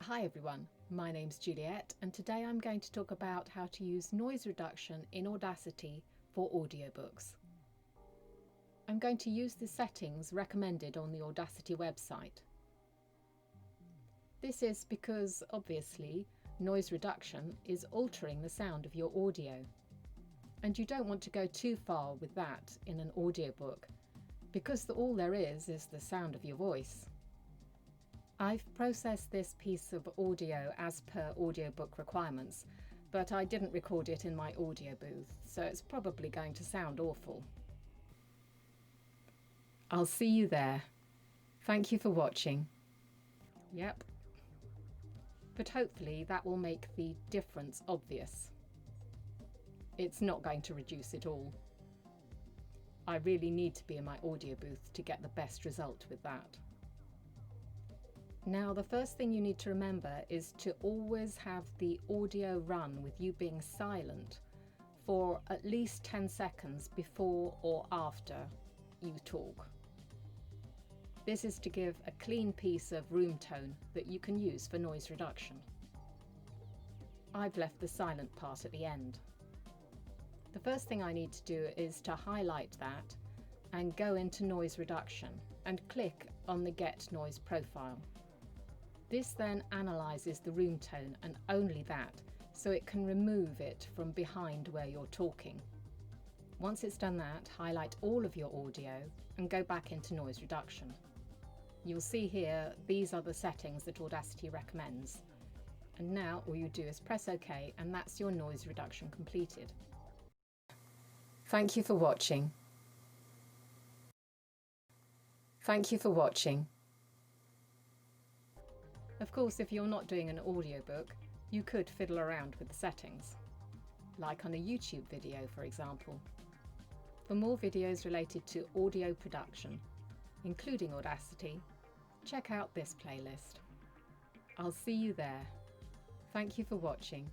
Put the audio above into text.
Hi everyone, my name's Juliet and today I'm going to talk about how to use noise reduction in Audacity for audiobooks. I'm going to use the settings recommended on the Audacity website. This is because, obviously, noise reduction is altering the sound of your audio. And you don't want to go too far with that in an audiobook, because all there is the sound of your voice. I've processed this piece of audio as per audiobook requirements, but I didn't record it in my audio booth, so it's probably going to sound awful. I'll see you there. Thank you for watching. Yep. But hopefully that will make the difference obvious. It's not going to reduce it all. I really need to be in my audio booth to get the best result with that. Now, the first thing you need to remember is to always have the audio run with you being silent for at least 10 seconds before or after you talk. This is to give a clean piece of room tone that you can use for noise reduction. I've left the silent part at the end. The first thing I need to do is to highlight that and go into noise reduction and click on the Get Noise profile. This then analyses the room tone and only that, so it can remove it from behind where you're talking. Once it's done that, highlight all of your audio and go back into noise reduction. You'll see here, these are the settings that Audacity recommends. And now all you do is press OK, and that's your noise reduction completed. Thank you for watching. Thank you for watching. Of course, if you're not doing an audiobook, you could fiddle around with the settings, like on a YouTube video, for example. For more videos related to audio production, including Audacity, check out this playlist. I'll see you there. Thank you for watching.